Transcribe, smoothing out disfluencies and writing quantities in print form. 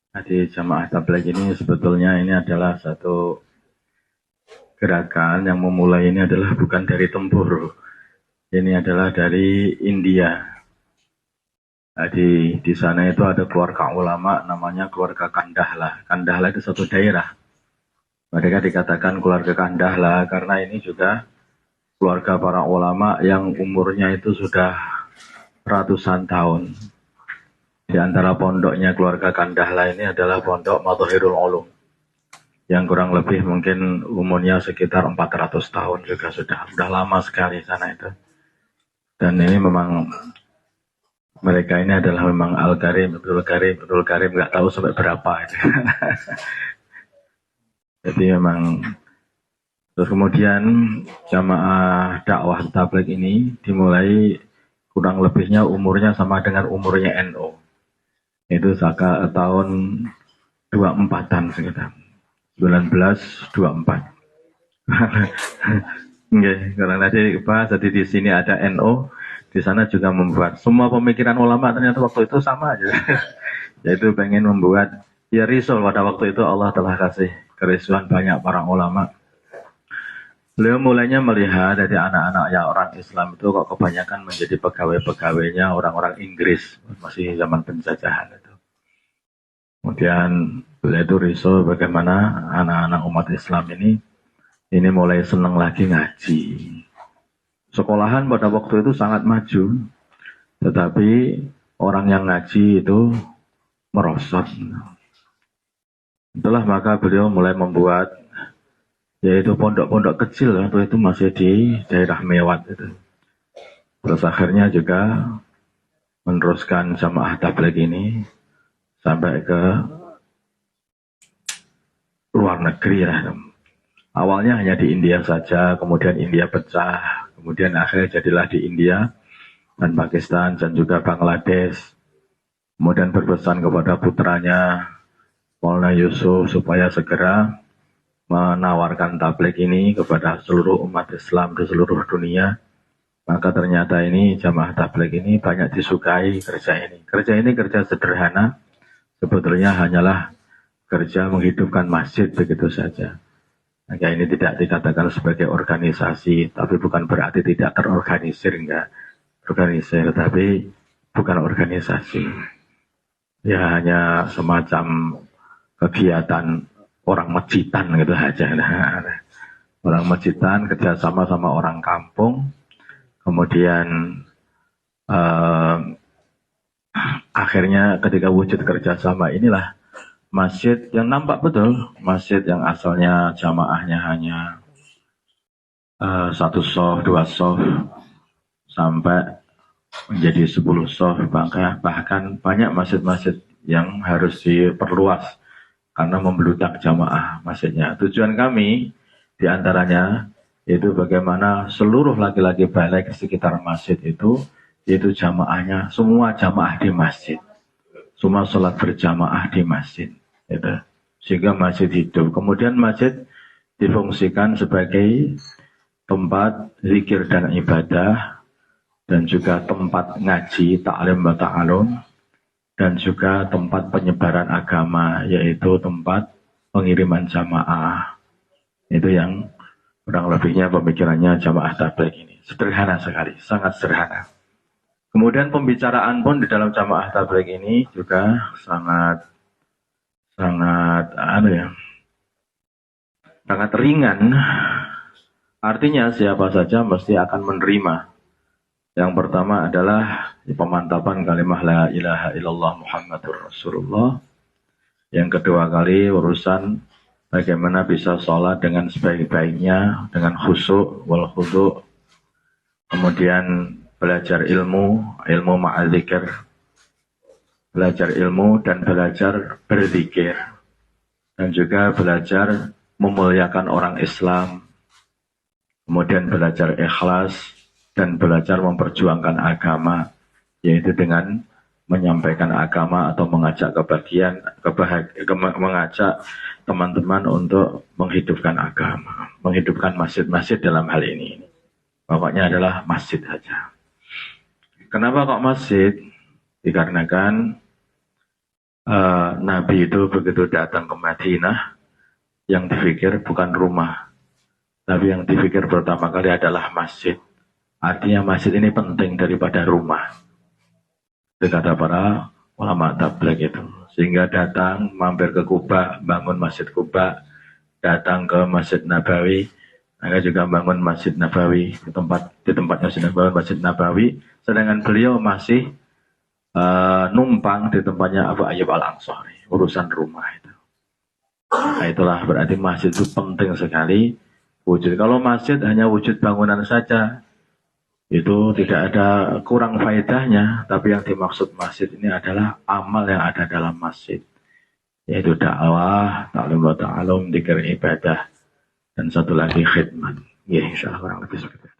Jadi jamaah tabligh ini sebetulnya ini adalah satu gerakan yang memulai ini adalah bukan dari Tempur. Ini adalah dari India. Jadi di sana itu ada keluarga ulama namanya keluarga Kandahla. Kandahla itu satu daerah. Mereka dikatakan keluarga Kandahla karena ini juga keluarga para ulama yang umurnya itu sudah ratusan tahun. Di antara pondoknya keluarga Kandahla ini adalah pondok Madhahirul Ulum, yang kurang lebih mungkin umurnya sekitar 400 tahun juga sudah lama sekali sana itu. Dan ini memang mereka ini adalah memang Al-Karim, Abdul Karim, nggak tahu sampai berapa itu. Jadi memang terus kemudian jamaah dakwah tabligh ini dimulai kurang lebihnya umurnya sama dengan umurnya NU. Itu tahun 24-an sekitar. 1924. Oke, karena tadi bahas jadi di sini ada NU, di sana juga membuat semua pemikiran ulama ternyata waktu itu sama aja. Yaitu pengen membuat ya risau pada waktu itu Allah telah kasih kerisauan banyak para ulama. Beliau mulainya melihat dari anak-anak ya orang Islam itu kok kebanyakan menjadi pegawai-pegawainya orang-orang Inggris masih zaman penjajahan itu. Kemudian beliau itu risau bagaimana anak-anak umat Islam ini mulai senang lagi ngaji. Sekolahan pada waktu itu sangat maju, tetapi orang yang ngaji itu merosot. Itulah maka beliau mulai membuat yaitu pondok-pondok kecil waktu itu masih di daerah Mewat itu. Terus akhirnya juga meneruskan jamaah tabligh ini sampai ke luar negeri lah. Awalnya hanya di India saja, kemudian India pecah, kemudian akhirnya jadilah di India dan Pakistan dan juga Bangladesh. Kemudian berpesan kepada putranya Maulana Yusuf supaya segera menawarkan tabligh ini kepada seluruh umat Islam di seluruh dunia. Maka ternyata ini jamaah tabligh ini banyak disukai kerja ini. Kerja ini kerja sederhana, sebetulnya hanyalah kerja menghidupkan masjid begitu saja. Maka ini tidak dikatakan sebagai organisasi, tapi bukan berarti tidak terorganisir, enggak. Organisir, tapi bukan organisasi. Ya hanya semacam kegiatan orang masjidan gitu aja. Nah, orang masjidan kerjasama sama orang kampung, kemudian akhirnya ketika wujud kerjasama inilah masjid yang nampak betul, masjid yang asalnya jamaahnya hanya satu sof, dua sof, sampai menjadi 10 sof, bahkan banyak masjid-masjid yang harus diperluas karena membludak jamaah masjidnya. Tujuan kami diantaranya yaitu bagaimana seluruh laki-laki balik sekitar masjid itu yaitu jamaahnya, semua jamaah di masjid, semua sholat berjamaah di masjid, gitu. Sehingga masjid hidup. Kemudian masjid difungsikan sebagai tempat zikir dan ibadah, dan juga tempat ngaji, ta'lim wa ta'alum, dan juga tempat penyebaran agama, yaitu tempat pengiriman jamaah. Itu yang kurang lebihnya pemikirannya jamaah tabligh ini. Sederhana sekali, sangat sederhana. Kemudian pembicaraan pun di dalam jamaah tabligh ini juga sangat sangat ringan. Artinya siapa saja mesti akan menerima. Yang pertama adalah pemantapan kalimat la ilaha illallah Muhammadur Rasulullah. Yang kedua kali urusan bagaimana bisa sholat dengan sebaik-baiknya, dengan khusyuk wal khudu'. Kemudian belajar ilmu ma'adzikir. Belajar ilmu dan belajar berzikir. Dan juga belajar memuliakan orang Islam. Kemudian belajar ikhlas dan belajar memperjuangkan agama, yaitu dengan menyampaikan agama atau mengajak mengajak teman-teman untuk menghidupkan agama, menghidupkan masjid-masjid dalam hal ini. Pokoknya adalah masjid saja. Kenapa kok masjid? Dikarenakan Nabi itu begitu datang ke Madinah, yang dipikir bukan rumah, tapi yang dipikir pertama kali adalah masjid. Artinya masjid ini penting daripada rumah. Itu kata para ulama tabligh itu. Sehingga datang, mampir ke Kuba, bangun Masjid Kuba, datang ke Masjid Nabawi, mereka juga bangun Masjid Nabawi di tempatnya sudah bangun Masjid Nabawi, sedangkan beliau masih numpang di tempatnya Abu Ayyub Al-Ansari, urusan rumah itu. Nah, itulah berarti masjid itu penting sekali wujud. Kalau masjid hanya wujud bangunan saja, itu tidak ada kurang faedahnya. Tapi yang dimaksud masjid ini adalah amal yang ada dalam masjid, yaitu dakwah, ta'lim wa ta'alum, dzikir, ibadah, dan satu lagi khidmat. Ya, insya Allah kurang lebih seperti itu.